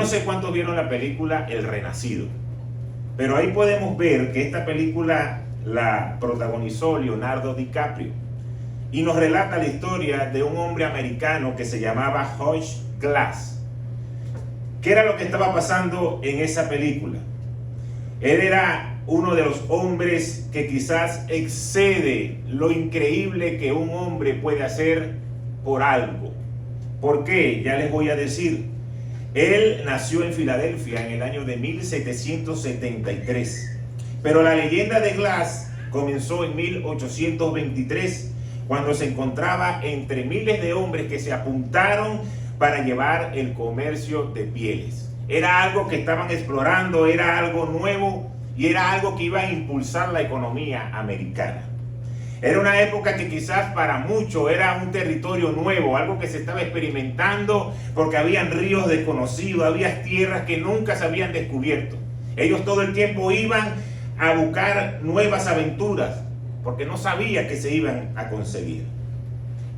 no sé cuántos vieron la película El Renacido, pero ahí podemos ver que esta película la protagonizó Leonardo DiCaprio y nos relata la historia de un hombre americano que se llamaba Hutch Glass. ¿Qué era lo que estaba pasando en esa película? Él era uno de los hombres que quizás excede lo increíble que un hombre puede hacer por algo. ¿Por qué? Ya les voy a decir. Él nació en Filadelfia en el año de 1773, pero la leyenda de Glass comenzó en 1823, cuando se encontraba entre miles de hombres que se apuntaron para llevar el comercio de pieles. Era algo que estaban explorando, era algo nuevo y era algo que iba a impulsar la economía americana. Era una época que quizás para muchos era un territorio nuevo, algo que se estaba experimentando porque habían ríos desconocidos, había tierras que nunca se habían descubierto. Ellos todo el tiempo iban a buscar nuevas aventuras porque no sabían que se iban a conseguir.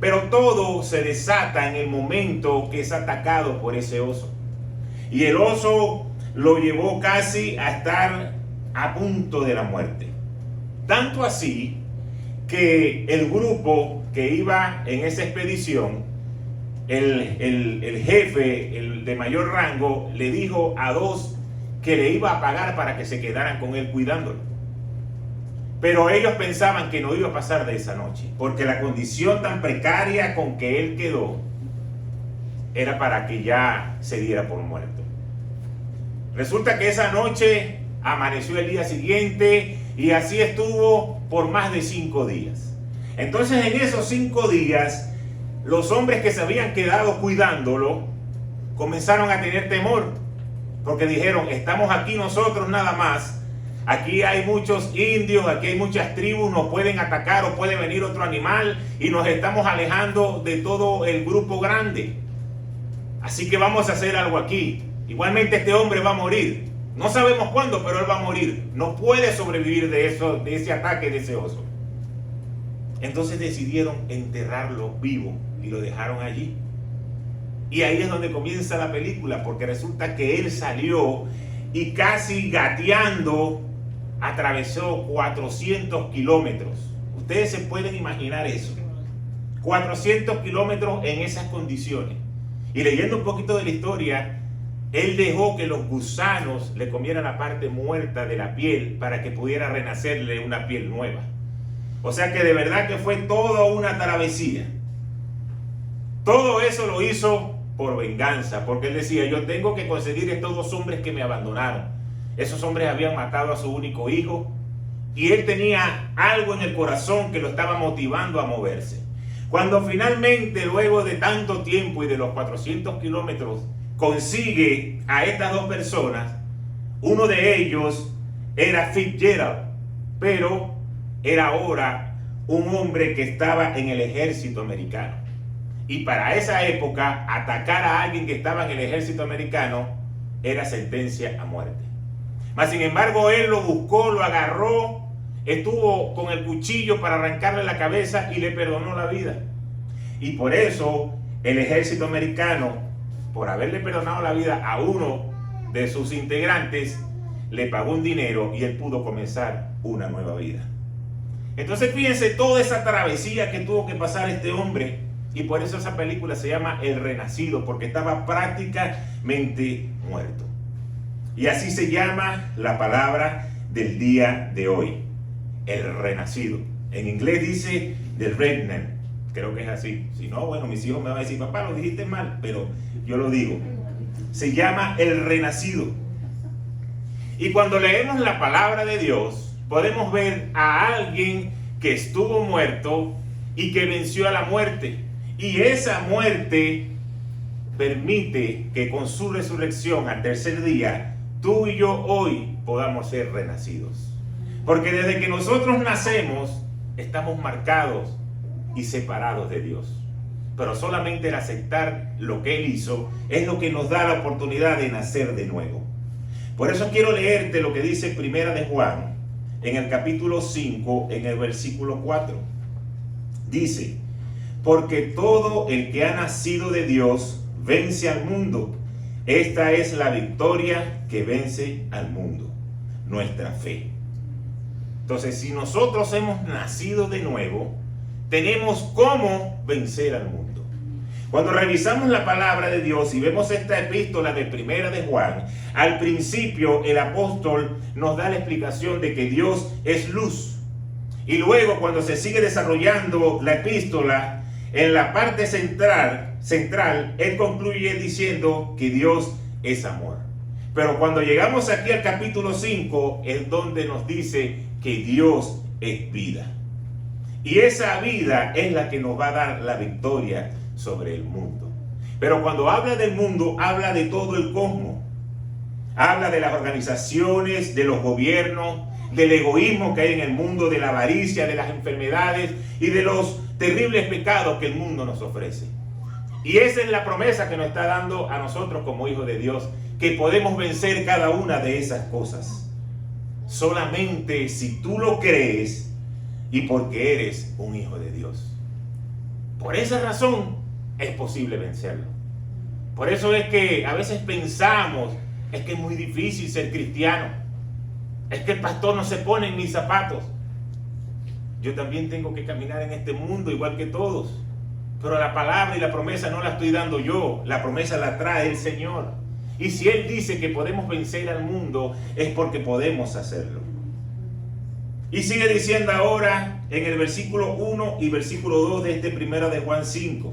Pero todo se desata en el momento que es atacado por ese oso. Y el oso lo llevó casi a estar a punto de la muerte. Tanto así que el grupo que iba en esa expedición, el jefe, el de mayor rango, le dijo a dos que le iba a pagar para que se quedaran con él cuidándolo. Pero ellos pensaban que no iba a pasar de esa noche, porque la condición tan precaria con que él quedó era para que ya se diera por muerto. Resulta que esa noche amaneció el día siguiente y así estuvo por más de 5 días. Entonces en esos 5 días, los hombres que se habían quedado cuidándolo comenzaron a tener temor, porque dijeron, estamos aquí nosotros nada más, aquí hay muchos indios, aquí hay muchas tribus, nos pueden atacar o puede venir otro animal y nos estamos alejando de todo el grupo grande. Así que vamos a hacer algo aquí. Igualmente este hombre va a morir. No sabemos cuándo, pero él va a morir. No puede sobrevivir de ese ataque de ese oso. Entonces decidieron enterrarlo vivo y lo dejaron allí. Y ahí es donde comienza la película, porque resulta que él salió y casi gateando atravesó 400 kilómetros. Ustedes se pueden imaginar eso. 400 kilómetros en esas condiciones. Y leyendo un poquito de la historia, él dejó que los gusanos le comieran la parte muerta de la piel para que pudiera renacerle una piel nueva. O sea que de verdad que fue toda una travesía. Todo eso lo hizo por venganza, porque él decía, yo tengo que conseguir estos 2 hombres que me abandonaron. Esos hombres habían matado a su único hijo y él tenía algo en el corazón que lo estaba motivando a moverse. Cuando finalmente, luego de tanto tiempo y de los 400 kilómetros, consigue a estas 2 personas, uno de ellos era Fitzgerald, pero era ahora un hombre que estaba en el ejército americano. Y para esa época, atacar a alguien que estaba en el ejército americano era sentencia a muerte. Mas sin embargo, él lo buscó, lo agarró, estuvo con el cuchillo para arrancarle la cabeza y le perdonó la vida. Y por eso el ejército americano, por haberle perdonado la vida a uno de sus integrantes, le pagó un dinero y él pudo comenzar una nueva vida. Entonces fíjense toda esa travesía que tuvo que pasar este hombre, y por eso esa película se llama El Renacido, porque estaba prácticamente muerto. Y así se llama la palabra del día de hoy, el renacido. En inglés dice The Remnant, creo que es así. Si no, bueno, mis hijos me van a decir, papá, lo dijiste mal, pero yo lo digo. Se llama el renacido. Y cuando leemos la palabra de Dios, podemos ver a alguien que estuvo muerto y que venció a la muerte. Y esa muerte permite que con su resurrección al tercer día, tú y yo hoy podamos ser renacidos. Porque desde que nosotros nacemos, estamos marcados y separados de Dios. Pero solamente el aceptar lo que Él hizo es lo que nos da la oportunidad de nacer de nuevo. Por eso quiero leerte lo que dice Primera de Juan, en el capítulo 5, en el versículo 4. Dice, porque todo el que ha nacido de Dios vence al mundo. Esta es la victoria que vence al mundo, nuestra fe. Entonces, si nosotros hemos nacido de nuevo, tenemos cómo vencer al mundo. Cuando revisamos la palabra de Dios y vemos esta epístola de Primera de Juan, al principio el apóstol nos da la explicación de que Dios es luz. Y luego, cuando se sigue desarrollando la epístola, en la parte central, él concluye diciendo que Dios es amor. Pero cuando llegamos aquí al capítulo 5, es donde nos dice que Dios es vida. Y esa vida es la que nos va a dar la victoria sobre el mundo. Pero cuando habla del mundo, habla de todo el cosmos. Habla de las organizaciones, de los gobiernos, del egoísmo que hay en el mundo, de la avaricia, de las enfermedades y de los terribles pecados que el mundo nos ofrece. Y esa es la promesa que nos está dando a nosotros como hijos de Dios, que podemos vencer cada una de esas cosas. Solamente si tú lo crees y porque eres un hijo de Dios. Por esa razón es posible vencerlo. Por eso es que a veces pensamos, es que es muy difícil ser cristiano. Es que el pastor no se pone en mis zapatos. Yo también tengo que caminar en este mundo igual que todos. Pero la palabra y la promesa no la estoy dando yo. La promesa la trae el Señor. Y si Él dice que podemos vencer al mundo, es porque podemos hacerlo. Y sigue diciendo ahora en el versículo 1 y versículo 2 de este Primera de Juan 5.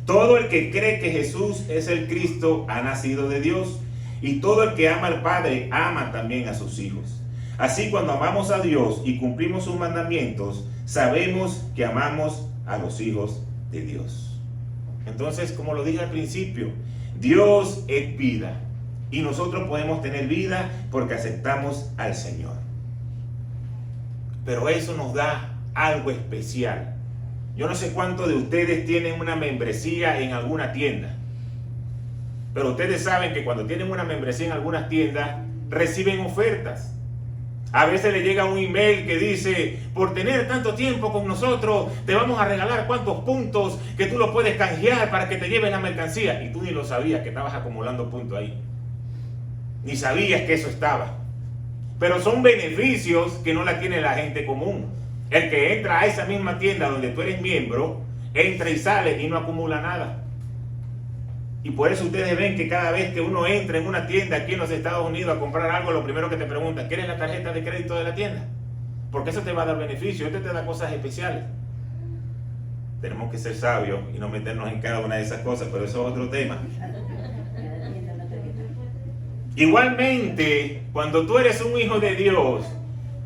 Todo el que cree que Jesús es el Cristo ha nacido de Dios. Y todo el que ama al Padre ama también a sus hijos. Así, cuando amamos a Dios y cumplimos sus mandamientos, sabemos que amamos a los hijos de Dios. Entonces, como lo dije al principio, Dios es vida. Y nosotros podemos tener vida porque aceptamos al Señor. Pero eso nos da algo especial. Yo no sé cuántos de ustedes tienen una membresía en alguna tienda. Pero ustedes saben que cuando tienen una membresía en algunas tiendas, reciben ofertas. A veces le llega un email que dice, por tener tanto tiempo con nosotros, te vamos a regalar cuantos puntos que tú lo puedes canjear para que te lleves la mercancía. Y tú ni lo sabías que estabas acumulando puntos ahí. Ni sabías que eso estaba. Pero son beneficios que no la tiene la gente común. El que entra a esa misma tienda donde tú eres miembro, entra y sale y no acumula nada. Y por eso ustedes ven que cada vez que uno entra en una tienda aquí en los Estados Unidos a comprar algo, lo primero que te preguntan, ¿quieres la tarjeta de crédito de la tienda? Porque eso te va a dar beneficio, esto te da cosas especiales. Tenemos que ser sabios y no meternos en cada una de esas cosas, pero eso es otro tema. Igualmente, cuando tú eres un hijo de Dios,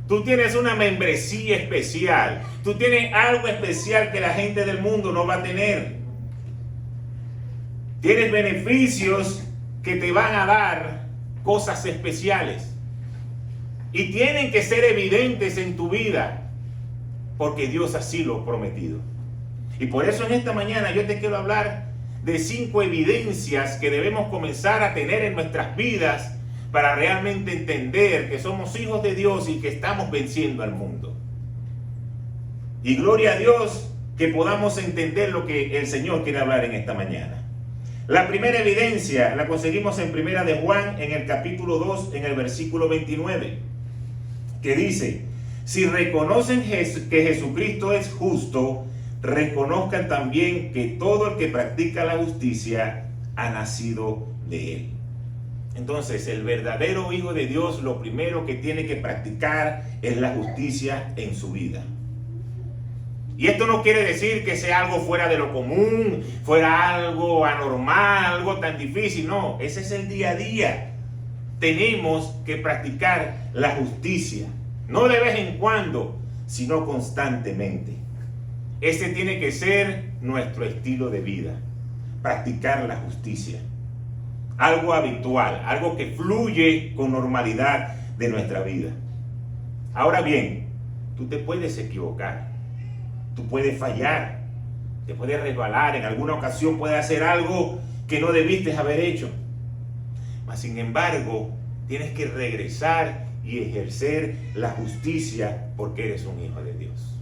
tú tienes una membresía especial. Tú tienes algo especial que la gente del mundo no va a tener. Tienes beneficios que te van a dar cosas especiales. Y tienen que ser evidentes en tu vida, porque Dios así lo ha prometido. Y por eso en esta mañana yo te quiero hablar de 5 evidencias que debemos comenzar a tener en nuestras vidas para realmente entender que somos hijos de Dios y que estamos venciendo al mundo. Y gloria a Dios que podamos entender lo que el Señor quiere hablar en esta mañana. La primera evidencia la conseguimos en Primera de Juan, en el capítulo 2, en el versículo 29, que dice, si reconocen que Jesucristo es justo, reconozcan también que todo el que practica la justicia ha nacido de Él. Entonces, el verdadero hijo de Dios, lo primero que tiene que practicar es la justicia en su vida. Y esto no quiere decir que sea algo fuera de lo común, fuera algo anormal, algo tan difícil. No, ese es el día a día. Tenemos que practicar la justicia. No de vez en cuando, sino constantemente. Ese tiene que ser nuestro estilo de vida. Practicar la justicia. Algo habitual, algo que fluye con normalidad de nuestra vida. Ahora bien, tú te puedes equivocar. Tú puedes fallar, te puedes resbalar, en alguna ocasión puedes hacer algo que no debiste haber hecho. Mas sin embargo, tienes que regresar y ejercer la justicia porque eres un hijo de Dios.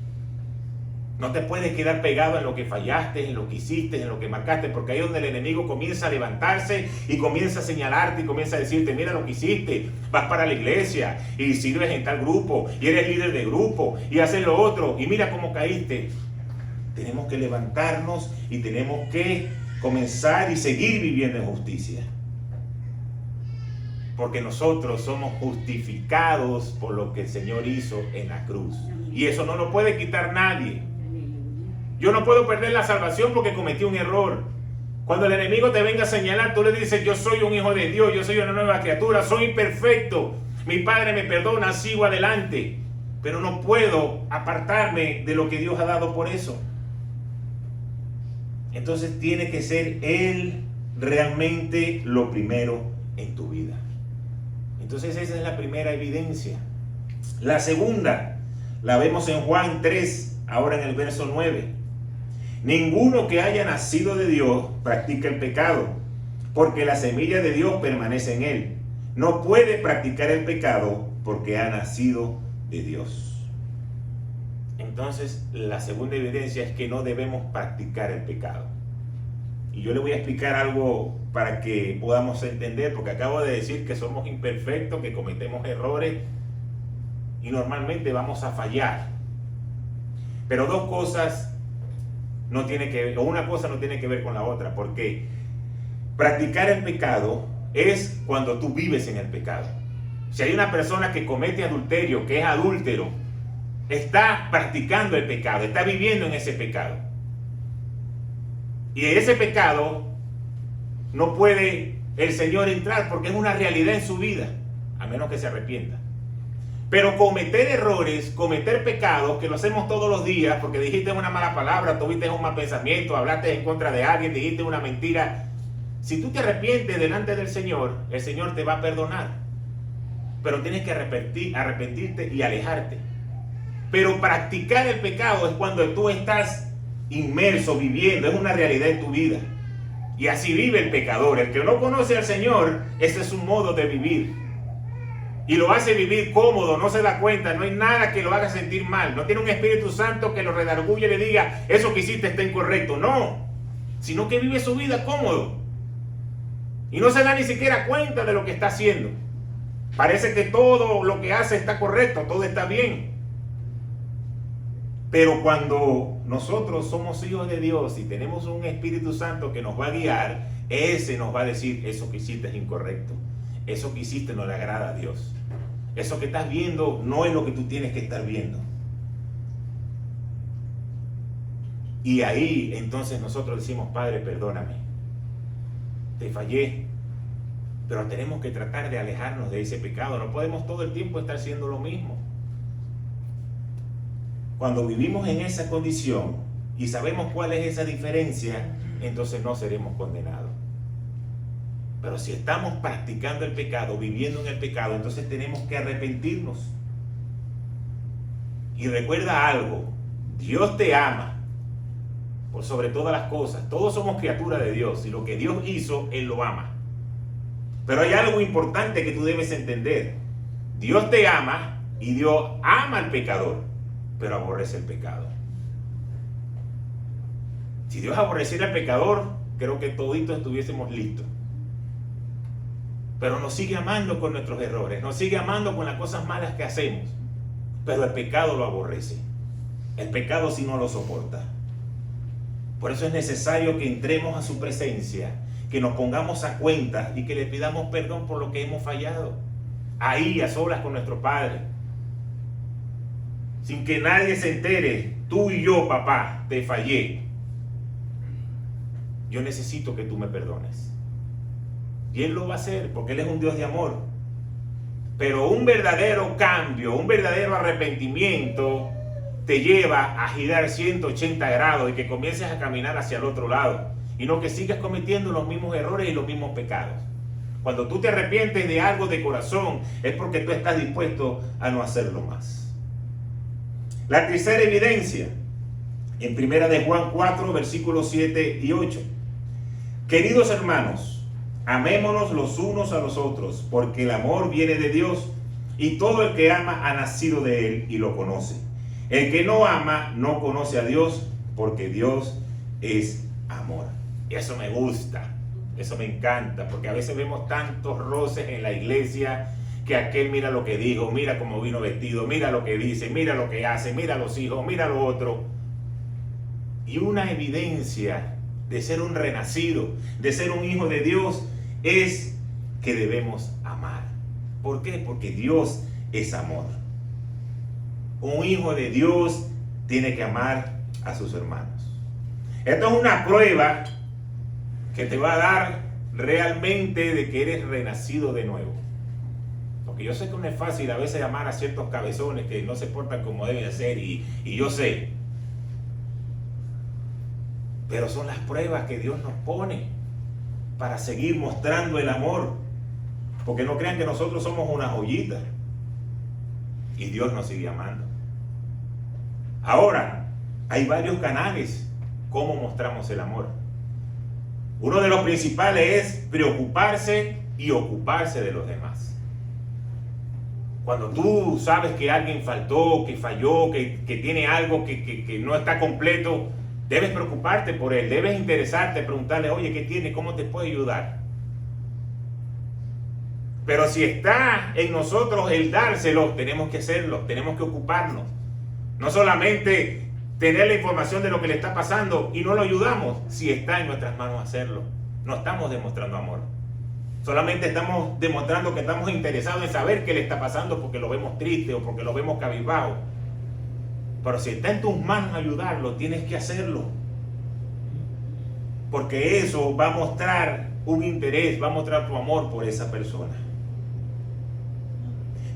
No te puedes quedar pegado en lo que fallaste, en lo que hiciste, en lo que marcaste, porque ahí es donde el enemigo comienza a levantarse y comienza a señalarte y comienza a decirte, mira lo que hiciste, vas para la iglesia y sirves en tal grupo y eres líder de grupo y haces lo otro y mira cómo caíste. Tenemos que levantarnos y tenemos que comenzar y seguir viviendo en justicia. Porque nosotros somos justificados por lo que el Señor hizo en la cruz. Y eso no lo puede quitar nadie. Yo no puedo perder la salvación porque cometí un error. Cuando el enemigo te venga a señalar, tú le dices, yo soy un hijo de Dios, yo soy una nueva criatura, soy imperfecto. Mi Padre me perdona, sigo adelante. Pero no puedo apartarme de lo que Dios ha dado por eso. Entonces tiene que ser Él realmente lo primero en tu vida. Entonces esa es la primera evidencia. La segunda la vemos en Juan 3, ahora en el verso 9. Ninguno que haya nacido de Dios practica el pecado, porque la semilla de Dios permanece en él. No puede practicar el pecado porque ha nacido de Dios. Entonces la segunda evidencia es que no debemos practicar el pecado. Y yo le voy a explicar algo para que podamos entender, porque acabo de decir que somos imperfectos, que cometemos errores y normalmente vamos a fallar. Pero dos cosas no tienen que ver, o una cosa no tiene que ver con la otra, porque practicar el pecado es cuando tú vives en el pecado. Si hay una persona que comete adulterio, que es adúltero, está practicando el pecado, está viviendo en ese pecado. Y en ese pecado no puede el Señor entrar porque es una realidad en su vida, a menos que se arrepienta. Pero cometer errores, cometer pecados, que lo hacemos todos los días, porque dijiste una mala palabra, tuviste un mal pensamiento, hablaste en contra de alguien, dijiste una mentira. Si tú te arrepientes delante del Señor, el Señor te va a perdonar. Pero tienes que arrepentirte y alejarte. Pero practicar el pecado es cuando tú estás inmerso, viviendo, es una realidad en tu vida. Y así vive el pecador. El que no conoce al Señor, ese es su modo de vivir. Y lo hace vivir cómodo, no se da cuenta, no hay nada que lo haga sentir mal. No tiene un Espíritu Santo que lo redarguye y le diga, eso que hiciste está incorrecto. No, sino que vive su vida cómodo. Y no se da ni siquiera cuenta de lo que está haciendo. Parece que todo lo que hace está correcto, todo está bien. Pero cuando nosotros somos hijos de Dios y tenemos un Espíritu Santo que nos va a guiar, ese nos va a decir, eso que hiciste es incorrecto. Eso que hiciste no le agrada a Dios. Eso que estás viendo no es lo que tú tienes que estar viendo. Y ahí entonces nosotros decimos, Padre, perdóname. Te fallé. Pero tenemos que tratar de alejarnos de ese pecado. No podemos todo el tiempo estar haciendo lo mismo. Cuando vivimos en esa condición y sabemos cuál es esa diferencia, entonces no seremos condenados. Pero si estamos practicando el pecado, viviendo en el pecado, entonces tenemos que arrepentirnos. Y recuerda algo, Dios te ama por sobre todas las cosas. Todos somos criaturas de Dios y lo que Dios hizo, Él lo ama. Pero hay algo importante que tú debes entender. Dios te ama y Dios ama al pecador, pero aborrece el pecado. Si Dios aborreciera al pecador, creo que toditos estuviésemos listos. Pero nos sigue amando con nuestros errores, nos sigue amando con las cosas malas que hacemos. Pero el pecado lo aborrece. El pecado sí no lo soporta. Por eso es necesario que entremos a su presencia, que nos pongamos a cuenta y que le pidamos perdón por lo que hemos fallado. Ahí, a solas con nuestro Padre. Sin que nadie se entere, tú y yo, papá, te fallé. Yo necesito que tú me perdones. Y Él lo va a hacer porque Él es un Dios de amor. Pero un verdadero cambio, un verdadero arrepentimiento te lleva a girar 180 grados y que comiences a caminar hacia el otro lado. Y no que sigas cometiendo los mismos errores y los mismos pecados. Cuando tú te arrepientes de algo de corazón, es porque tú estás dispuesto a no hacerlo más. La tercera evidencia, en 1 de Juan 4, versículos 7 y 8. Queridos hermanos, amémonos los unos a los otros, porque el amor viene de Dios, y todo el que ama ha nacido de Él y lo conoce. El que no ama no conoce a Dios, porque Dios es amor. Y eso me gusta, eso me encanta, porque a veces vemos tantos roces en la iglesia, que aquel mira lo que dijo, mira cómo vino vestido, mira lo que dice, mira lo que hace, mira los hijos, mira lo otro. Y una evidencia de ser un renacido, de ser un hijo de Dios, es que debemos amar. ¿Por qué? Porque Dios es amor. Un hijo de Dios tiene que amar a sus hermanos. Esto es una prueba que te va a dar realmente de que eres renacido de nuevo. Porque yo sé que no es fácil a veces amar a ciertos cabezones que no se portan como deben ser, y yo sé. Pero son las pruebas que Dios nos pone para seguir mostrando el amor. Porque no crean que nosotros somos una joyita. Y Dios nos sigue amando. Ahora, hay varios canales cómo mostramos el amor. Uno de los principales es preocuparse y ocuparse de los demás. Cuando tú sabes que alguien faltó, que falló, que tiene algo que no está completo, debes preocuparte por él, debes interesarte, preguntarle, oye, ¿qué tiene? ¿Cómo te puedo ayudar? Pero si está en nosotros el dárselo, tenemos que hacerlo, tenemos que ocuparnos. No solamente tener la información de lo que le está pasando y no lo ayudamos. Si está en nuestras manos hacerlo, no estamos demostrando amor. Solamente estamos demostrando que estamos interesados en saber qué le está pasando porque lo vemos triste o porque lo vemos cabizbajo. Pero si está en tus manos ayudarlo, tienes que hacerlo. Porque eso va a mostrar un interés, va a mostrar tu amor por esa persona.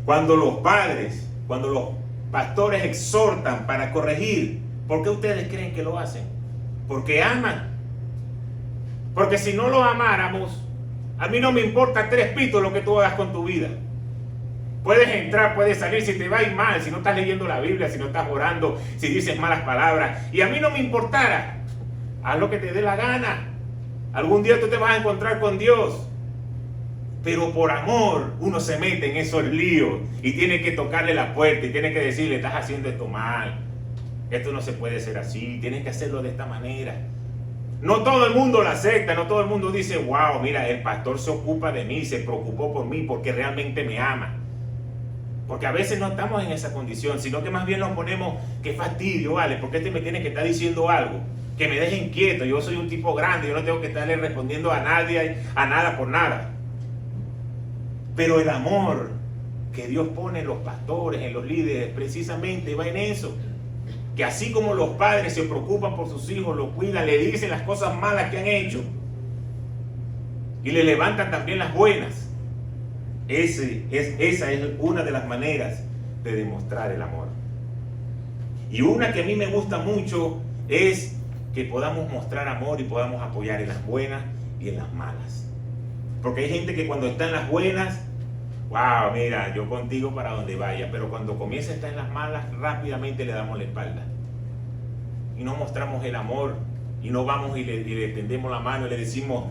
Cuando los padres, cuando los pastores exhortan para corregir, ¿por qué ustedes creen que lo hacen? Porque aman. Porque si no lo amáramos, a mí no me importa 3 pitos lo que tú hagas con tu vida. Puedes entrar, puedes salir, si te va a ir mal, si no estás leyendo la Biblia, si no estás orando, si dices malas palabras, y a mí no me importara. Haz lo que te dé la gana. Algún día tú te vas a encontrar con Dios. Pero por amor uno se mete en esos líos y tiene que tocarle la puerta y tiene que decirle, estás haciendo esto mal. Esto no se puede hacer así, tienes que hacerlo de esta manera. No todo el mundo lo acepta, no todo el mundo dice, wow, mira, el pastor se ocupa de mí, se preocupó por mí porque realmente me ama. Porque a veces no estamos en esa condición, sino que más bien nos ponemos, qué fastidio, vale, porque este me tiene que estar diciendo algo, que me deje inquieto, yo soy un tipo grande, yo no tengo que estarle respondiendo a nadie, a nada por nada. Pero el amor que Dios pone en los pastores, en los líderes, precisamente va en eso. Que así como los padres se preocupan por sus hijos, los cuidan, le dicen las cosas malas que han hecho y le levantan también las buenas. Esa es una de las maneras de demostrar el amor. Y una que a mí me gusta mucho es que podamos mostrar amor y podamos apoyar en las buenas y en las malas. Porque hay gente que cuando está en las buenas, wow, mira, yo contigo para donde vaya, pero cuando comienza a estar en las malas, rápidamente le damos la espalda. Y no mostramos el amor, y no vamos y le tendemos la mano y le decimos,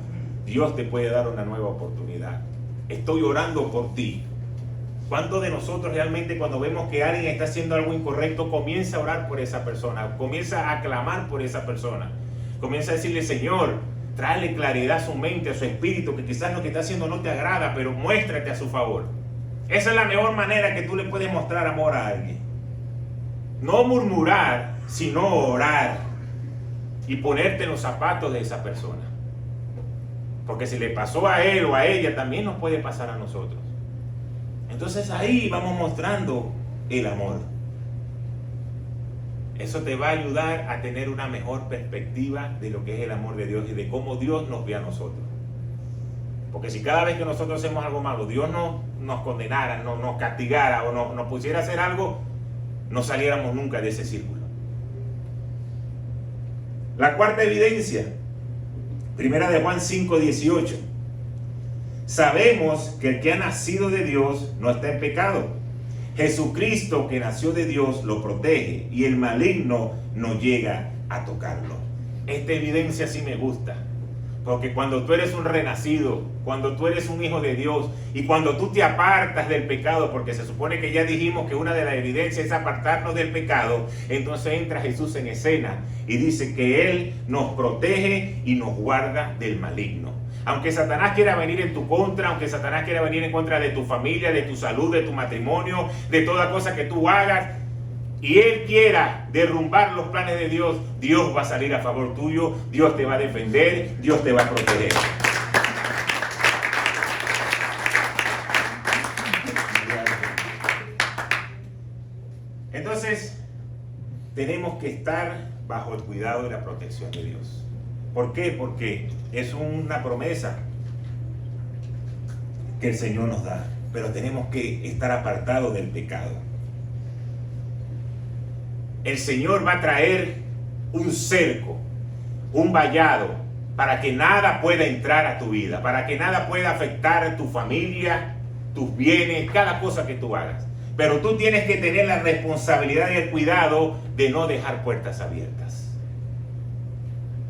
Dios te puede dar una nueva oportunidad. Estoy orando por ti. ¿Cuántos de nosotros realmente cuando vemos que alguien está haciendo algo incorrecto, comienza a orar por esa persona, comienza a clamar por esa persona, comienza a decirle, Señor, tráele claridad a su mente, a su espíritu, que quizás lo que está haciendo no te agrada, pero muéstrate a su favor? Esa es la mejor manera que tú le puedes mostrar amor a alguien. No murmurar, sino orar y ponerte en los zapatos de esa persona. Porque si le pasó a él o a ella, también nos puede pasar a nosotros. Entonces ahí vamos mostrando el amor. Eso te va a ayudar a tener una mejor perspectiva de lo que es el amor de Dios y de cómo Dios nos ve a nosotros. Porque si cada vez que nosotros hacemos algo malo, Dios nos condenara, nos castigara o nos pusiera a hacer algo, no saliéramos nunca de ese círculo. La cuarta evidencia, 1 de Juan 5:18. Sabemos que el que ha nacido de Dios no está en pecado. Jesucristo, que nació de Dios, lo protege y el maligno no llega a tocarlo. Esta evidencia sí me gusta, Porque cuando tú eres un renacido, cuando tú eres un hijo de Dios y cuando tú te apartas del pecado, porque se supone que ya dijimos que una de las evidencias es apartarnos del pecado, entonces entra Jesús en escena y dice que Él nos protege y nos guarda del maligno. Aunque Satanás quiera venir en tu contra, aunque Satanás quiera venir en contra de tu familia, de tu salud, de tu matrimonio, de toda cosa que tú hagas, y él quiera derrumbar los planes de Dios, Dios va a salir a favor tuyo, Dios te va a defender, Dios te va a proteger. Entonces, tenemos que estar bajo el cuidado y la protección de Dios. ¿Por qué? Porque es una promesa que el Señor nos da, pero tenemos que estar apartados del pecado. El Señor va a traer un cerco, un vallado, para que nada pueda entrar a tu vida, para que nada pueda afectar a tu familia, tus bienes, cada cosa que tú hagas. Pero tú tienes que tener la responsabilidad y el cuidado de no dejar puertas abiertas.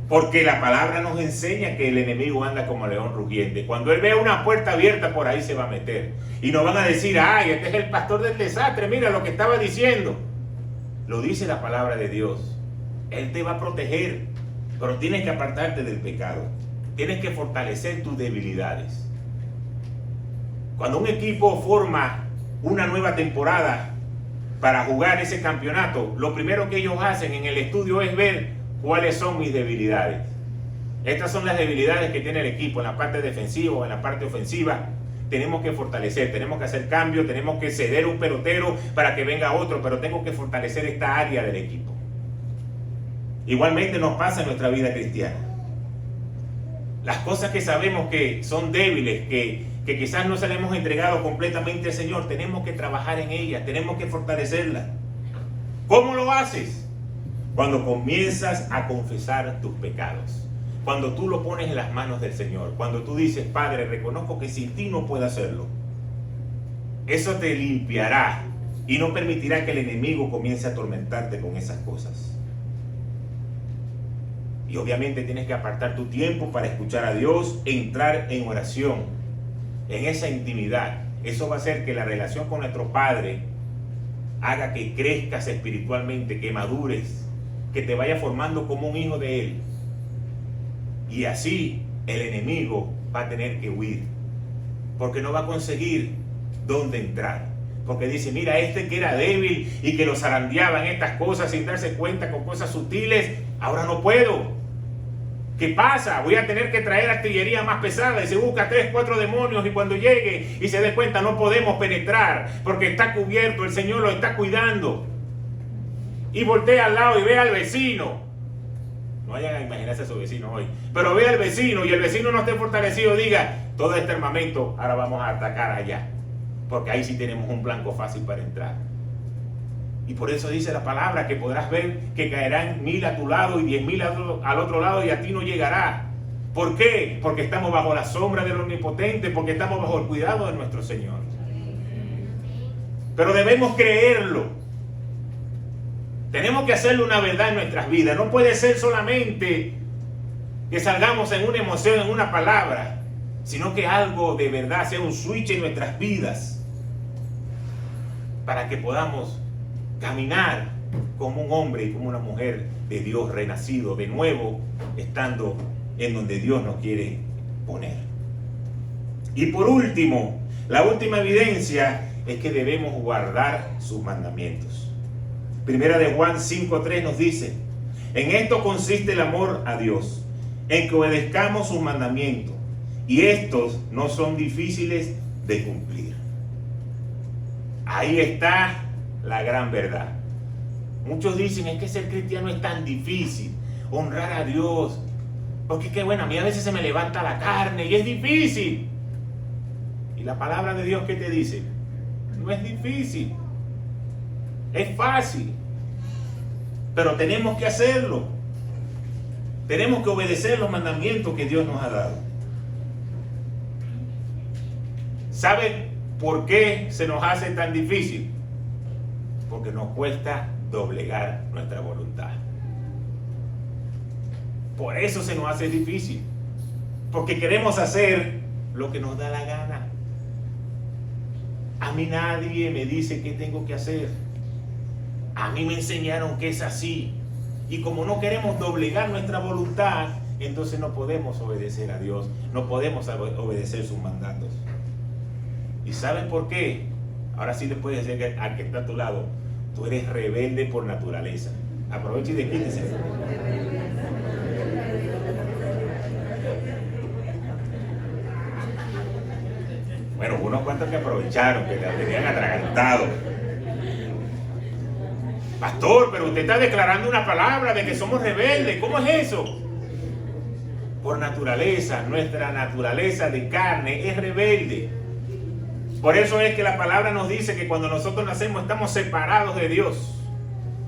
Porque la palabra nos enseña que el enemigo anda como león rugiente. Cuando él ve una puerta abierta, por ahí se va a meter. Y nos van a decir, ay, este es el pastor del desastre, mira lo que estaba diciendo. Lo dice la palabra de Dios. Él te va a proteger, pero tienes que apartarte del pecado. Tienes que fortalecer tus debilidades. Cuando un equipo forma una nueva temporada para jugar ese campeonato, lo primero que ellos hacen en el estudio es ver cuáles son mis debilidades. Estas son las debilidades que tiene el equipo en la parte defensiva o en la parte ofensiva. Tenemos que fortalecer, tenemos que hacer cambios, tenemos que ceder un pelotero para que venga otro, pero tengo que fortalecer esta área del equipo. Igualmente nos pasa en nuestra vida cristiana. Las cosas que sabemos que son débiles, que quizás no se le hemos entregado completamente al Señor, tenemos que trabajar en ellas, tenemos que fortalecerlas. ¿Cómo lo haces? Cuando comienzas a confesar tus pecados. Cuando tú lo pones en las manos del Señor, cuando tú dices, Padre, reconozco que sin ti no puedo hacerlo. Eso te limpiará y no permitirá que el enemigo comience a atormentarte con esas cosas. Y obviamente tienes que apartar tu tiempo para escuchar a Dios, entrar en oración, en esa intimidad. Eso va a hacer que la relación con nuestro Padre haga que crezcas espiritualmente, que madures, que te vaya formando como un hijo de Él. Y así el enemigo va a tener que huir, porque no va a conseguir dónde entrar. Porque dice, mira, este que era débil y que lo zarandeaba en estas cosas sin darse cuenta con cosas sutiles, ahora no puedo. ¿Qué pasa? Voy a tener que traer artillería más pesada y se busca 3, 4 demonios y cuando llegue y se dé cuenta no podemos penetrar porque está cubierto, el Señor lo está cuidando. Y voltea al lado y ve al vecino. No vayan a imaginarse a su vecino hoy. Pero ve al vecino y el vecino no esté fortalecido, diga, todo este armamento, ahora vamos a atacar allá. Porque ahí sí tenemos un blanco fácil para entrar. Y por eso dice la palabra que podrás ver que caerán 1000 a tu lado y 10,000 al otro lado y a ti no llegará. ¿Por qué? Porque estamos bajo la sombra del Omnipotente, porque estamos bajo el cuidado de nuestro Señor. Pero debemos creerlo. Tenemos que hacerle una verdad en nuestras vidas. No puede ser solamente que salgamos en una emoción, en una palabra, sino que algo de verdad sea un switch en nuestras vidas para que podamos caminar como un hombre y como una mujer de Dios renacido de nuevo, estando en donde Dios nos quiere poner. Y por último, la última evidencia es que debemos guardar sus mandamientos. Primera de Juan 5:3 nos dice, en esto consiste el amor a Dios, en que obedezcamos sus mandamientos, y estos no son difíciles de cumplir. Ahí está la gran verdad. Muchos dicen, es que ser cristiano es tan difícil, honrar a Dios, porque qué bueno, a mí a veces se me levanta la carne y es difícil. Y la palabra de Dios, ¿qué te dice? No es difícil. Es fácil, pero tenemos que hacerlo. Tenemos que obedecer los mandamientos que Dios nos ha dado. ¿Saben por qué se nos hace tan difícil? Porque nos cuesta doblegar nuestra voluntad. Por eso se nos hace difícil. porque queremos hacer lo que nos da la gana. A mí nadie me dice qué tengo que hacer. A mí me enseñaron que es así. Y como no queremos doblegar nuestra voluntad, entonces no podemos obedecer a Dios, no podemos obedecer sus mandatos. ¿Y saben por qué? Ahora sí le puedes decir al que está a tu lado, tú eres rebelde por naturaleza. Aproveche y desquítese. Bueno, unos cuantos que aprovecharon, que la tenían atragantado. Pastor, pero usted está declarando una palabra de que somos rebeldes. ¿Cómo es eso? Por naturaleza, nuestra naturaleza de carne es rebelde. Por eso es que la palabra nos dice que cuando nosotros nacemos estamos separados de Dios.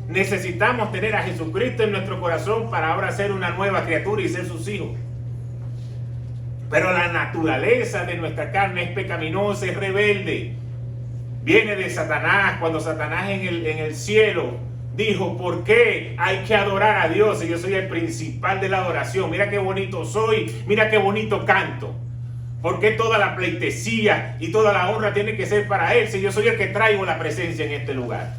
Necesitamos tener a Jesucristo en nuestro corazón para ahora ser una nueva criatura y ser sus hijos. Pero la naturaleza de nuestra carne es pecaminosa, es rebelde. Viene de Satanás, cuando Satanás en el cielo dijo, ¿por qué hay que adorar a Dios? Y yo soy el principal de la adoración. Mira qué bonito soy, mira qué bonito canto. ¿Por qué toda la pleitesía y toda la honra tiene que ser para Él si yo soy el que traigo la presencia en este lugar?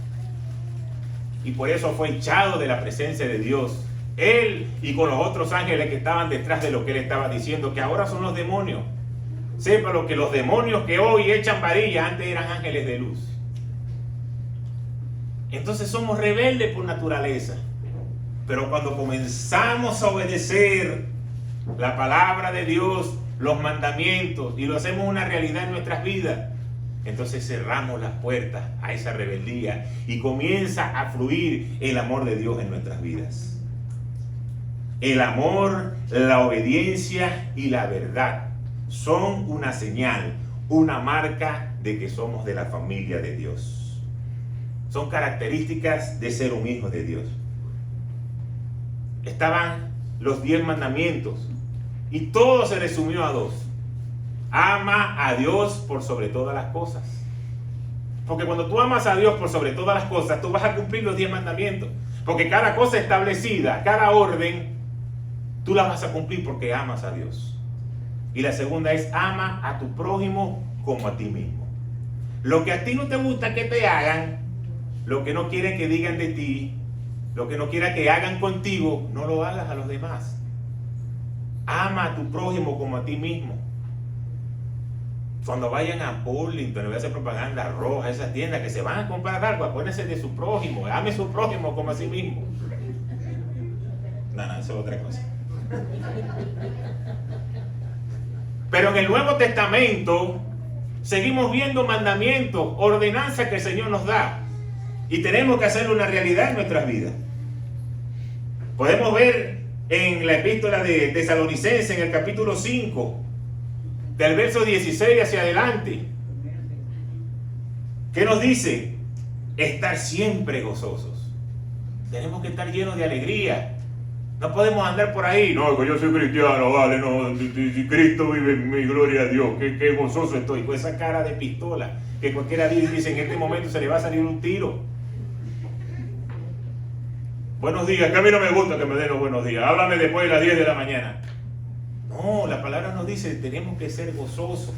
Y por eso fue echado de la presencia de Dios. Él y con los otros ángeles que estaban detrás de lo que Él estaba diciendo, que ahora son los demonios. Sepa lo que los demonios que hoy echan varilla antes eran ángeles de luz. Entonces somos rebeldes por naturaleza. Pero cuando comenzamos a obedecer la palabra de Dios, los mandamientos, y lo hacemos una realidad en nuestras vidas, entonces cerramos las puertas a esa rebeldía y comienza a fluir el amor de Dios en nuestras vidas. El amor, la obediencia y la verdad son una señal, una marca de que somos de la familia de Dios. Son características de ser un hijo de Dios. Estaban los 10 mandamientos y todo se resumió a 2. Ama a Dios por sobre todas las cosas. Porque cuando tú amas a Dios por sobre todas las cosas, tú vas a cumplir los 10 mandamientos. Porque cada cosa establecida, cada orden, tú la vas a cumplir porque amas a Dios. Y la segunda es, ama a tu prójimo como a ti mismo. Lo que a ti no te gusta que te hagan, lo que no quieren que digan de ti, lo que no quieran que hagan contigo, no lo hagas a los demás. Ama a tu prójimo como a ti mismo. Cuando vayan a Burlington, le voy a hacer propaganda roja, esas tiendas que se van a comprar algo, acuérdense de su prójimo, ame a su prójimo como a sí mismo. No, eso es otra cosa. Pero en el Nuevo Testamento seguimos viendo mandamientos, ordenanzas que el Señor nos da. Y tenemos que hacerlo una realidad en nuestras vidas. Podemos ver en la epístola de Tesalonicenses, en el capítulo 5, del verso 16 hacia adelante, ¿qué nos dice? Estar siempre gozosos. Tenemos que estar llenos de alegría. No podemos andar por ahí. No, que yo soy cristiano, vale, no, si Cristo vive en mí, gloria a Dios, qué gozoso estoy. Con esa cara de pistola, que cualquiera dice en este momento se le va a salir un tiro. Buenos días, que a mí no me gusta que me den los buenos días. Háblame después de las 10 de la mañana. No, la palabra nos dice, tenemos que ser gozosos.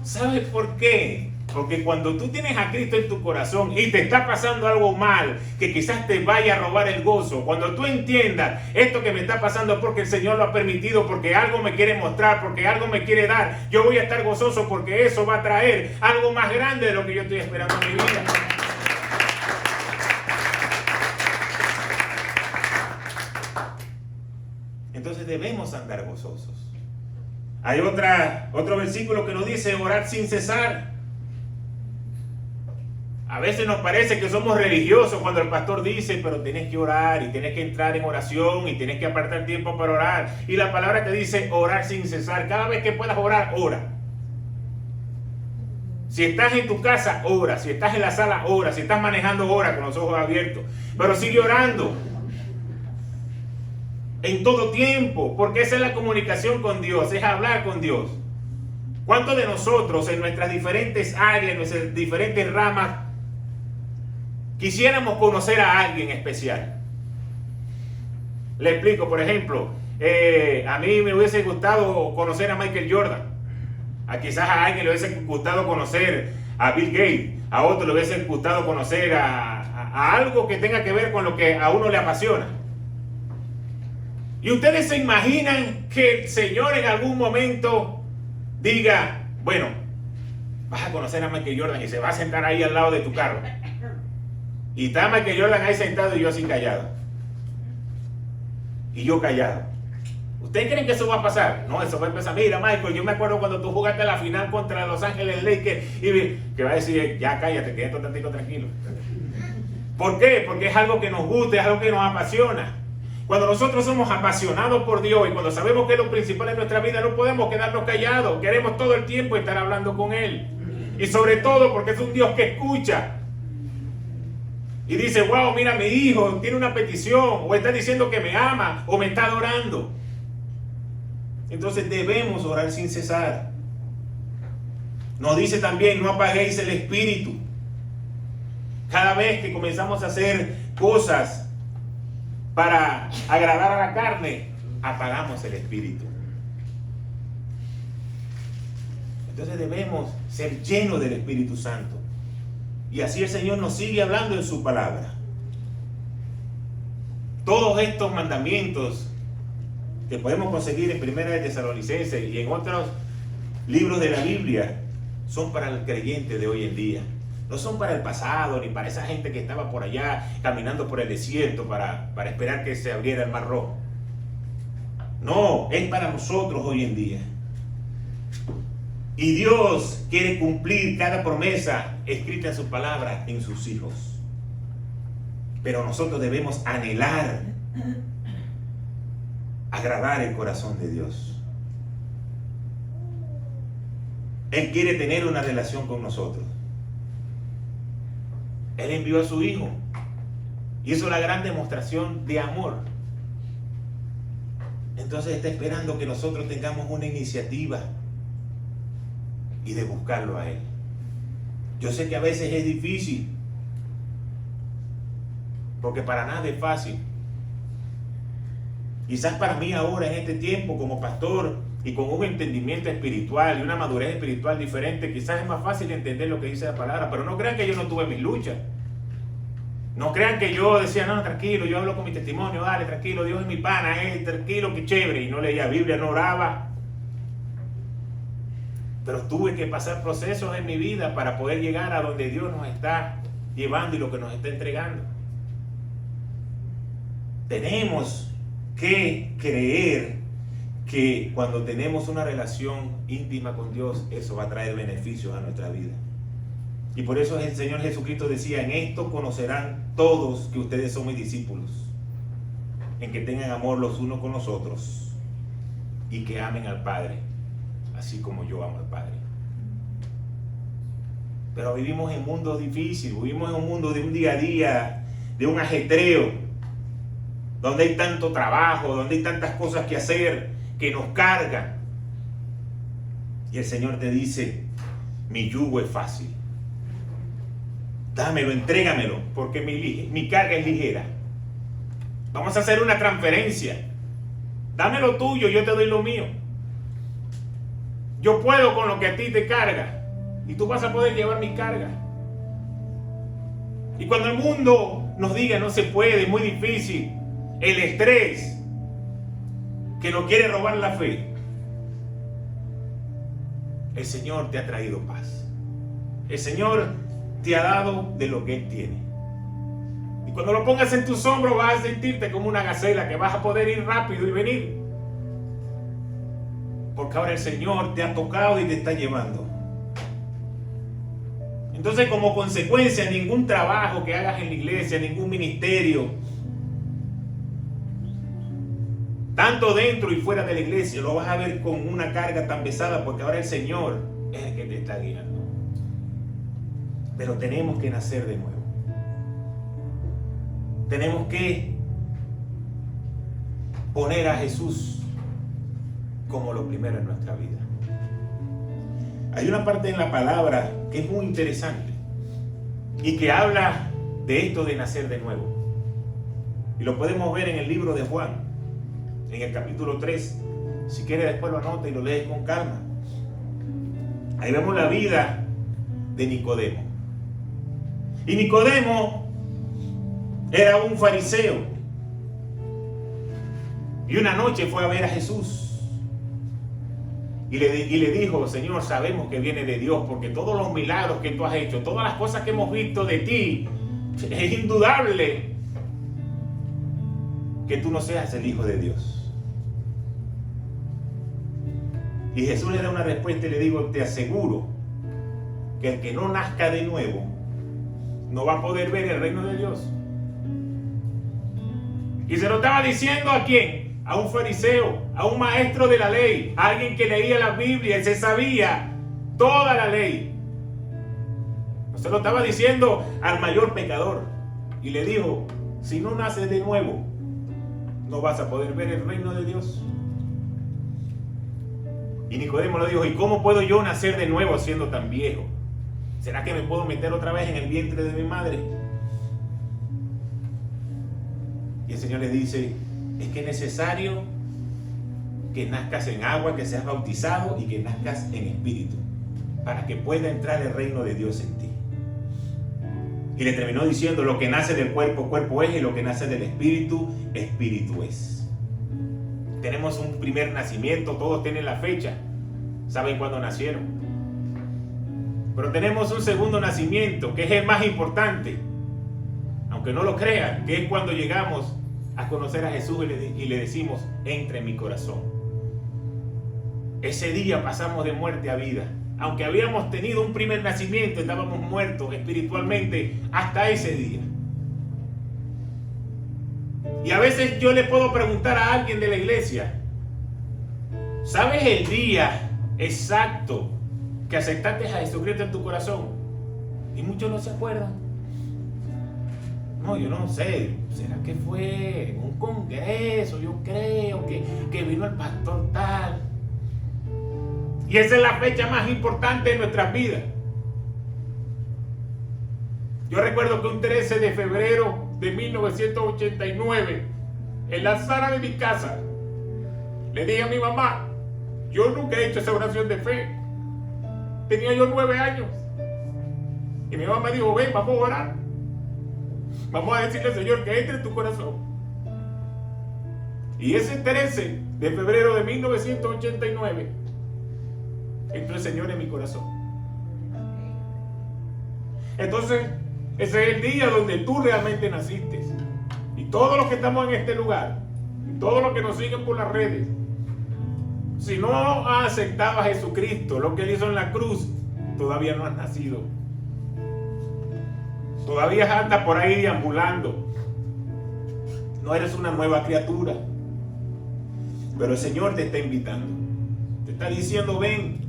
¿Sabes por qué? Porque cuando tú tienes a Cristo en tu corazón y te está pasando algo mal, que quizás te vaya a robar el gozo, cuando tú entiendas esto que me está pasando porque el Señor lo ha permitido, porque algo me quiere mostrar, porque algo me quiere dar, yo voy a estar gozoso porque eso va a traer algo más grande de lo que yo estoy esperando en mi vida. Entonces debemos andar gozosos. Hay otro versículo que nos dice orar sin cesar. A veces nos parece que somos religiosos cuando el pastor dice, pero tienes que orar y tienes que entrar en oración y tienes que apartar tiempo para orar. Y la palabra te dice orar sin cesar. Cada vez que puedas orar, ora. Si estás en tu casa, ora. Si estás en la sala, ora. Si estás manejando, ora con los ojos abiertos. Pero sigue orando. En todo tiempo, porque esa es la comunicación con Dios, es hablar con Dios. ¿Cuántos de nosotros en nuestras diferentes áreas, en nuestras diferentes ramas, quisiéramos conocer a alguien especial? Le explico, por ejemplo, A mí me hubiese gustado conocer a Michael Jordan. Quizás a alguien le hubiese gustado conocer a Bill Gates. A otro le hubiese gustado conocer a algo que tenga que ver con lo que a uno le apasiona. Y ustedes se imaginan que el Señor en algún momento diga, bueno, vas a conocer a Michael Jordan y se va a sentar ahí al lado de tu carro. Y está Michael Jordan ahí sentado y yo así callado. Y yo callado. ¿Ustedes creen que eso va a pasar? No, eso va a empezar. Mira, Michael, yo me acuerdo cuando tú jugaste la final contra Los Ángeles Lakers y que va a decir, ya cállate, quédate tantito tranquilo. ¿Por qué? Porque es algo que nos gusta, es algo que nos apasiona. Cuando nosotros somos apasionados por Dios y cuando sabemos que es lo principal en nuestra vida, no podemos quedarnos callados. Queremos todo el tiempo estar hablando con Él. Y sobre todo porque es un Dios que escucha. Y dice, wow, mira, mi hijo tiene una petición, o está diciendo que me ama, o me está adorando. Entonces debemos orar sin cesar. Nos dice también, no apaguéis el espíritu. Cada vez que comenzamos a hacer cosas para agradar a la carne, apagamos el espíritu. Entonces debemos ser llenos del Espíritu Santo. Y así el Señor nos sigue hablando en su palabra. Todos estos mandamientos que podemos conseguir en Primera de Tesalonicenses y en otros libros de la Biblia son para el creyente de hoy en día. No son para el pasado ni para esa gente que estaba por allá caminando por el desierto para esperar que se abriera el Mar Rojo. No, es para nosotros hoy en día. Y Dios quiere cumplir cada promesa escrita en su palabra en sus hijos. Pero nosotros debemos anhelar agradar el corazón de Dios. Él quiere tener una relación con nosotros. Él envió a su Hijo y hizo la gran demostración de amor. Entonces está esperando que nosotros tengamos una iniciativa y de buscarlo a Él. Yo sé que a veces es difícil, porque para nada es fácil. Quizás para mí ahora en este tiempo como pastor y con un entendimiento espiritual y una madurez espiritual diferente, quizás es más fácil entender lo que dice la palabra, pero no crean que yo no tuve mis luchas. No crean que yo decía, no, tranquilo, yo hablo con mi testimonio, dale, tranquilo, Dios es mi pana, tranquilo, qué chévere, y no leía Biblia, no oraba. Pero tuve que pasar procesos en mi vida para poder llegar a donde Dios nos está llevando y lo que nos está entregando. Tenemos que creer que cuando tenemos una relación íntima con Dios, eso va a traer beneficios a nuestra vida. Y por eso el Señor Jesucristo decía, en esto conocerán todos que ustedes son mis discípulos, en que tengan amor los unos con los otros y que amen al Padre, así como yo amo al Padre. Pero vivimos en un mundo difícil, vivimos en un mundo de un día a día, de un ajetreo, donde hay tanto trabajo, donde hay tantas cosas que hacer, que nos cargan. Y el Señor te dice, mi yugo es fácil. Dámelo, entrégamelo, porque mi carga es ligera. Vamos a hacer una transferencia. Dame lo tuyo, yo te doy lo mío. Yo puedo con lo que a ti te carga, y tú vas a poder llevar mi carga. Y cuando el mundo nos diga no se puede, es muy difícil, el estrés que nos quiere robar la fe, el Señor te ha traído paz. El Señor te ha dado de lo que Él tiene. Y cuando lo pongas en tus hombros vas a sentirte como una gacela, que vas a poder ir rápido y venir. Porque ahora el Señor te ha tocado y te está llevando. Entonces, como consecuencia, ningún trabajo que hagas en la iglesia, ningún ministerio, tanto dentro y fuera de la iglesia, lo vas a ver con una carga tan pesada, porque ahora el Señor es el que te está guiando. Pero tenemos que nacer de nuevo. Tenemos que poner a Jesús como lo primero en nuestra vida. Hay una parte en la palabra que es muy interesante y que habla de esto de nacer de nuevo. Y lo podemos ver en el libro de Juan. en el capítulo 3. Si quiere después lo anota y lo lee con calma. Ahí vemos la vida de Nicodemo. Y Nicodemo era un fariseo. Y una noche fue a ver a Jesús. Y le dijo: Señor, sabemos que viene de Dios, porque todos los milagros que tú has hecho, todas las cosas que hemos visto de ti, es indudable que tú no seas el Hijo de Dios. Y Jesús le da una respuesta y le digo: te aseguro que el que no nazca de nuevo no va a poder ver el reino de Dios. Y se lo estaba diciendo ¿a quién? A un fariseo, a un maestro de la ley, a alguien que leía la Biblia y se sabía toda la ley. No se lo estaba diciendo al mayor pecador. Y le dijo: si no naces de nuevo, no vas a poder ver el reino de Dios. Y Nicodemo le dijo: ¿y cómo puedo yo nacer de nuevo siendo tan viejo? ¿Será que me puedo meter otra vez en el vientre de mi madre? Y el Señor le dice: es que es necesario que nazcas en agua, que seas bautizado y que nazcas en espíritu, para que pueda entrar el reino de Dios en ti. Y le terminó diciendo: lo que nace del cuerpo, cuerpo es, y lo que nace del espíritu, espíritu es. Tenemos un primer nacimiento, todos tienen la fecha, saben cuándo nacieron. Pero tenemos un segundo nacimiento, que es el más importante, aunque no lo crean, que es cuando llegamos a conocer a Jesús y le decimos: entra en mi corazón. Ese día pasamos de muerte a vida. Aunque habíamos tenido un primer nacimiento, estábamos muertos espiritualmente hasta ese día. Y a veces yo le puedo preguntar a alguien de la iglesia: ¿sabes el día exacto que aceptaste a Jesucristo en tu corazón? Y muchos no se acuerdan. No, yo no sé. ¿Será que fue en un congreso? Yo creo que vino el pastor tal. Y esa es la fecha más importante de nuestras vidas. Yo recuerdo que un 13 de febrero de 1989, en la sala de mi casa, le dije a mi mamá: yo nunca he hecho esa oración de fe. Tenía yo 9 años. Y mi mamá me dijo: ven, vamos a orar. Vamos a decirle al Señor que entre en tu corazón. Y ese 13 de febrero de 1989 entró el Señor en mi corazón. Entonces, ese es el día donde tú realmente naciste. Y todos los que estamos en este lugar, y todos los que nos siguen por las redes, si no has aceptado a Jesucristo, lo que Él hizo en la cruz, todavía no has nacido. Todavía andas por ahí deambulando. No eres una nueva criatura. Pero el Señor te está invitando. Te está diciendo: ven.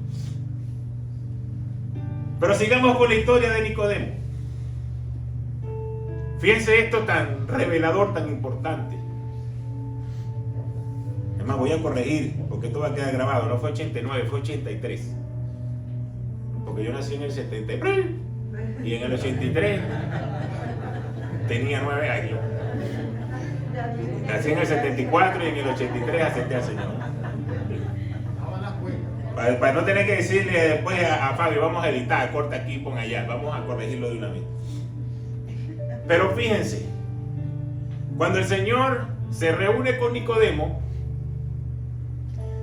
Pero sigamos con la historia de Nicodemo. Fíjense esto tan revelador, tan importante. Además, voy a corregir, porque esto va a quedar grabado. No fue 89, fue 83. Porque yo nací en el 73. Y en el 83 tenía 9 años. Nací en el 74 y en el 83 acepté al Señor. Para no tener que decirle después a Fabio: vamos a editar, corta aquí, pon allá. Vamos a corregirlo de una vez. Pero fíjense, cuando el Señor se reúne con Nicodemo,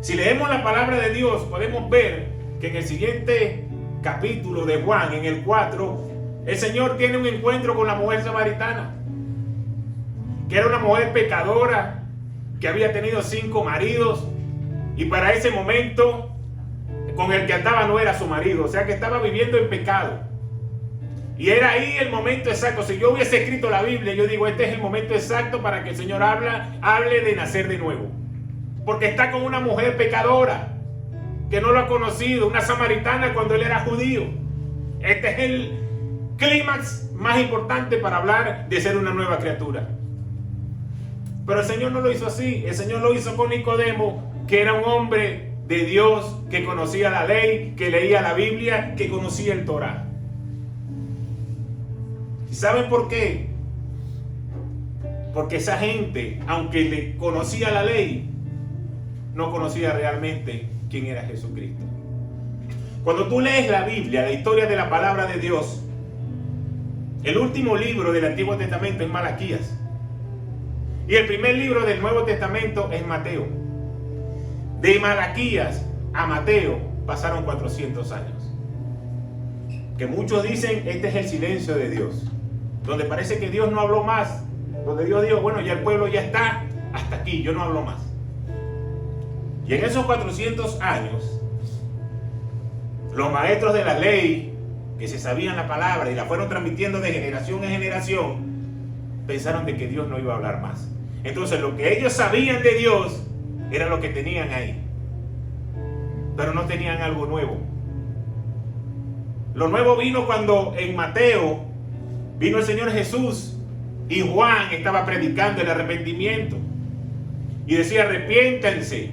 si leemos la palabra de Dios, podemos ver que en el siguiente capítulo de Juan, en el 4, el Señor tiene un encuentro con la mujer samaritana, que era una mujer pecadora, que había tenido 5 maridos, y para ese momento con el que andaba no era su marido, o sea que estaba viviendo en pecado. Y era ahí el momento exacto. Si yo hubiese escrito la Biblia, yo digo: este es el momento exacto para que el Señor hable de nacer de nuevo, porque está con una mujer pecadora que no lo ha conocido, una samaritana, cuando él era judío. Este es el clímax más importante para hablar de ser una nueva criatura. Pero el Señor no lo hizo así. El Señor lo hizo con Nicodemo, que era un hombre de Dios, que conocía la ley, que leía la Biblia, que conocía el Torá. ¿Y saben por qué? Porque esa gente, aunque le conocía la ley, no conocía realmente quién era Jesucristo. Cuando tú lees la Biblia, la historia de la palabra de Dios, el último libro del Antiguo Testamento es Malaquías. Y el primer libro del Nuevo Testamento es Mateo. De Malaquías a Mateo pasaron 400 años. Que muchos dicen, este es el silencio de Dios. Donde parece que Dios no habló más. Donde Dios dijo, bueno, ya el pueblo ya está hasta aquí, yo no hablo más. Y en esos 400 años, los maestros de la ley, que se sabían la palabra y la fueron transmitiendo de generación en generación, pensaron de que Dios no iba a hablar más. Entonces lo que ellos sabían de Dios era lo que tenían ahí, pero no tenían algo nuevo. Lo nuevo vino cuando en Mateo vino el Señor Jesús y Juan estaba predicando el arrepentimiento y decía, arrepiéntanse,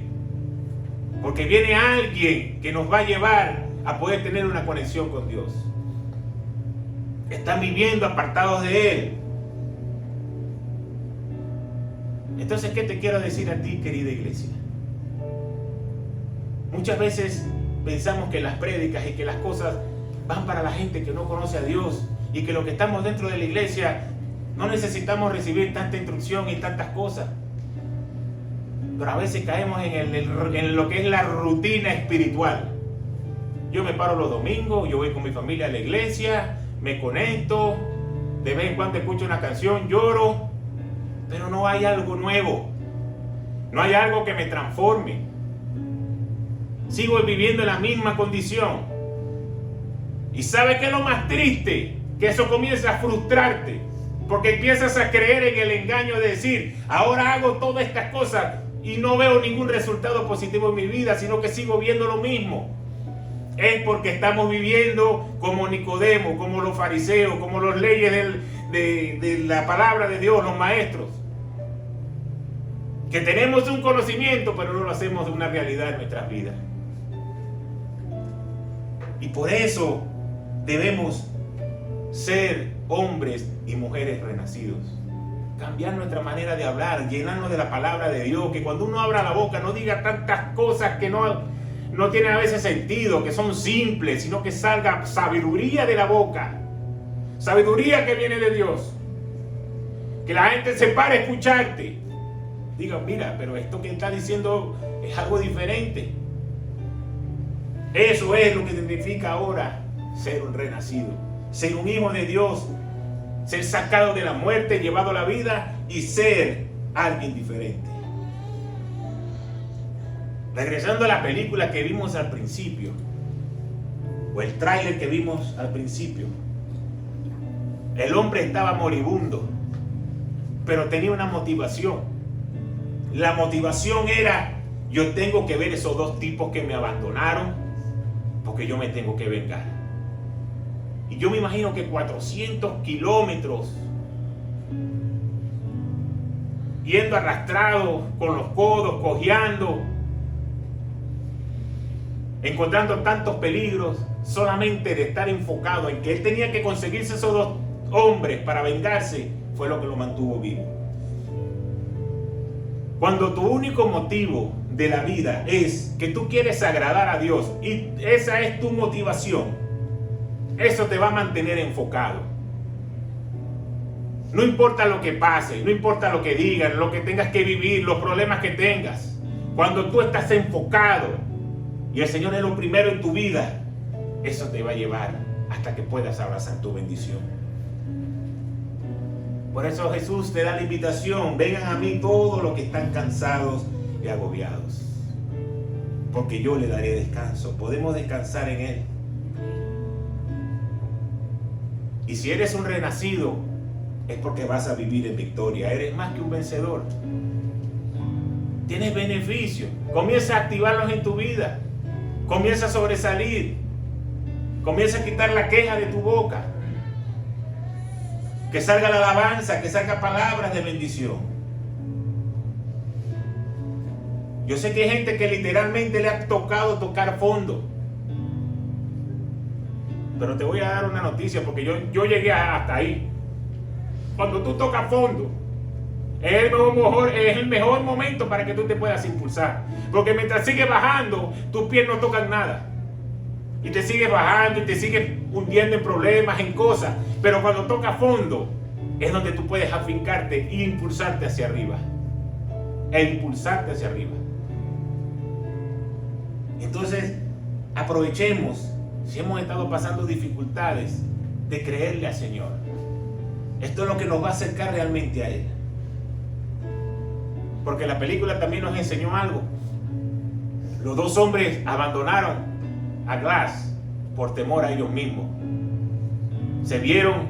porque viene alguien que nos va a llevar a poder tener una conexión con Dios. Están viviendo apartados de Él. Entonces, ¿qué te quiero decir a ti, querida iglesia? Muchas veces pensamos que las prédicas y que las cosas van para la gente que no conoce a Dios y que los que estamos dentro de la iglesia no necesitamos recibir tanta instrucción y tantas cosas. Pero a veces caemos en lo que es la rutina espiritual. Yo me paro los domingos, yo voy con mi familia a la iglesia, me conecto, de vez en cuando escucho una canción, lloro, pero no hay algo nuevo, no hay algo que me transforme. Sigo viviendo en la misma condición. ¿Y sabe qué es lo más triste? Que eso comienza a frustrarte, porque empiezas a creer en el engaño de decir, ahora hago todas estas cosas y no veo ningún resultado positivo en mi vida, sino que sigo viendo lo mismo. Es porque estamos viviendo como Nicodemo, como los fariseos, como los leyes de la palabra de Dios, los maestros. Que tenemos un conocimiento, pero no lo hacemos de una realidad en nuestras vidas. Y por eso debemos ser hombres y mujeres renacidos. Cambiar nuestra manera de hablar, llenarnos de la palabra de Dios. Que cuando uno abra la boca no diga tantas cosas que no tienen a veces sentido, que son simples, sino que salga sabiduría de la boca. Sabiduría que viene de Dios. Que la gente se pare a escucharte. Diga, mira, pero esto que está diciendo es algo diferente. Eso es lo que significa ahora ser un renacido. Ser un hijo de Dios. Ser sacado de la muerte, llevado a la vida y ser alguien diferente. Regresando a la película que vimos al principio, o el tráiler que vimos al principio, el hombre estaba moribundo, pero tenía una motivación. La motivación era, yo tengo que ver esos dos tipos que me abandonaron, porque yo me tengo que vengar. Y yo me imagino que 400 kilómetros, yendo arrastrado con los codos, cojeando, encontrando tantos peligros, solamente de estar enfocado en que él tenía que conseguirse esos dos hombres para vengarse, fue lo que lo mantuvo vivo. Cuando tu único motivo de la vida es que tú quieres agradar a Dios y esa es tu motivación, eso te va a mantener enfocado. No importa lo que pase, no importa lo que digan, lo que tengas que vivir, los problemas que tengas. Cuando tú estás enfocado y el Señor es lo primero en tu vida, eso te va a llevar hasta que puedas abrazar tu bendición. Por eso Jesús te da la invitación, vengan a mí todos los que están cansados y agobiados, porque yo le daré descanso. Podemos descansar en Él. Y si eres un renacido, es porque vas a vivir en victoria. Eres más que un vencedor. Tienes beneficios. Comienza a activarlos en tu vida. Comienza a sobresalir. Comienza a quitar la queja de tu boca. Que salga la alabanza, que salga palabras de bendición. Yo sé que hay gente que literalmente le ha tocado tocar fondo. Pero te voy a dar una noticia porque yo llegué hasta ahí. Cuando tú tocas fondo, Es el mejor momento para que tú te puedas impulsar. Porque mientras sigues bajando, tus pies no tocan nada. Y te sigues bajando y te sigues hundiendo en problemas, en cosas. Pero cuando toca fondo, es donde tú puedes afincarte e impulsarte hacia arriba. Entonces, aprovechemos, si hemos estado pasando dificultades, de creerle al Señor. Esto es lo que nos va a acercar realmente a Él. Porque la película también nos enseñó algo. Los dos hombres abandonaron a Glass por temor a ellos mismos. Se vieron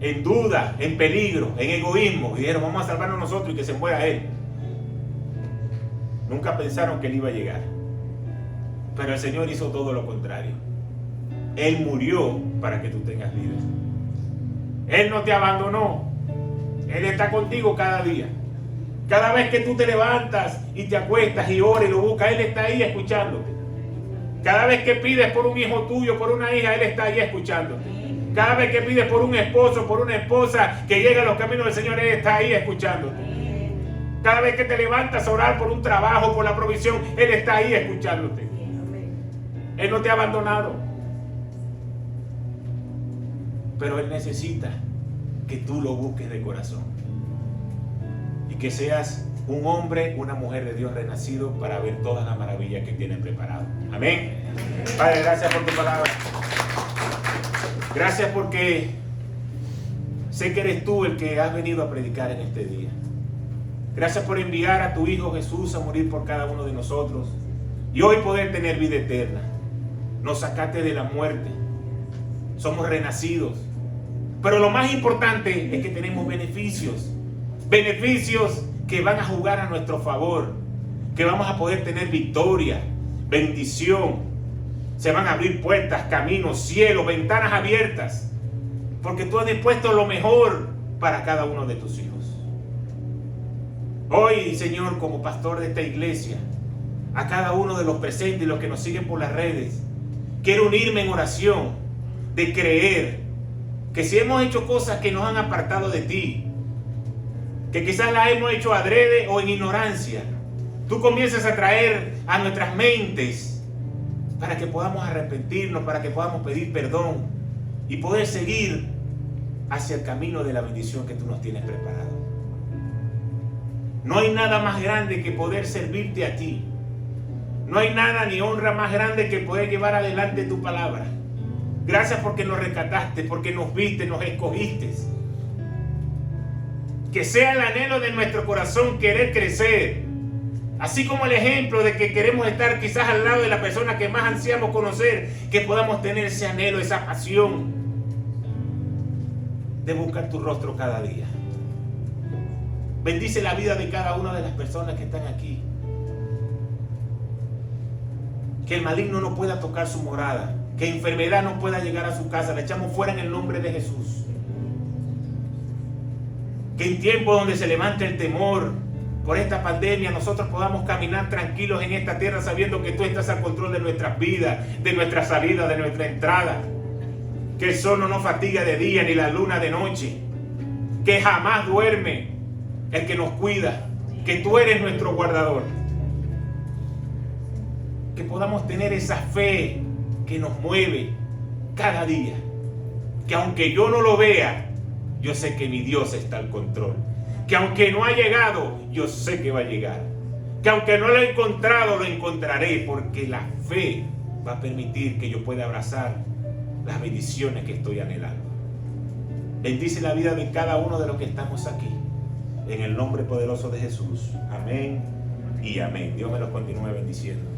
en duda, en peligro, en egoísmo. Y dijeron, vamos a salvarnos nosotros y que se muera él. Nunca pensaron que él iba a llegar. Pero el Señor hizo todo lo contrario. Él murió para que tú tengas vida. Él no te abandonó. Él está contigo cada día. Cada vez que tú te levantas y te acuestas y oras y lo buscas, Él está ahí escuchándote. Cada vez que pides por un hijo tuyo, por una hija, Él está ahí escuchándote. Cada vez que pides por un esposo, por una esposa que llega a los caminos del Señor, Él está ahí escuchándote. Cada vez que te levantas a orar por un trabajo, por la provisión, Él está ahí escuchándote. Él no te ha abandonado. Pero Él necesita que tú lo busques de corazón. Y que seas un hombre, una mujer de Dios renacido para ver todas las maravillas que tienen preparado. Amén. Padre, gracias por tu palabra. Gracias porque sé que eres tú el que has venido a predicar en este día. Gracias por enviar a tu Hijo Jesús a morir por cada uno de nosotros y hoy poder tener vida eterna. Nos sacaste de la muerte. Somos renacidos. Pero lo más importante es que tenemos beneficios. Beneficios que van a jugar a nuestro favor. Que vamos a poder tener victoria, bendición. Se van a abrir puertas, caminos, cielos, ventanas abiertas. Porque tú has dispuesto lo mejor para cada uno de tus hijos. Hoy, Señor, como pastor de esta iglesia, a cada uno de los presentes y los que nos siguen por las redes, quiero unirme en oración de creer que si hemos hecho cosas que nos han apartado de ti, que quizás las hemos hecho adrede o en ignorancia, tú comienzas a traer a nuestras mentes para que podamos arrepentirnos, para que podamos pedir perdón y poder seguir hacia el camino de la bendición que tú nos tienes preparado. No hay nada más grande que poder servirte a ti. No hay nada ni honra más grande que poder llevar adelante tu palabra. Gracias porque nos rescataste, porque nos viste, nos escogiste. Que sea el anhelo de nuestro corazón querer crecer. Así como el ejemplo de que queremos estar quizás al lado de la persona que más ansiamos conocer, que podamos tener ese anhelo, esa pasión de buscar tu rostro cada día. Bendice la vida de cada una de las personas que están aquí. Que el maligno no pueda tocar su morada. Que enfermedad no pueda llegar a su casa. La echamos fuera en el nombre de Jesús. Que en tiempos donde se levante el temor por esta pandemia, nosotros podamos caminar tranquilos en esta tierra sabiendo que tú estás al control de nuestras vidas, de nuestra salida, de nuestra entrada. Que el sol no nos fatiga de día ni la luna de noche. Que jamás duerme el que nos cuida. Que tú eres nuestro guardador. Que podamos tener esa fe que nos mueve cada día. Que aunque yo no lo vea, yo sé que mi Dios está al control. Que aunque no ha llegado, yo sé que va a llegar. Que aunque no lo he encontrado, lo encontraré. Porque la fe va a permitir que yo pueda abrazar las bendiciones que estoy anhelando. Bendice la vida de cada uno de los que estamos aquí. En el nombre poderoso de Jesús. Amén y amén. Dios me los continúe bendiciendo.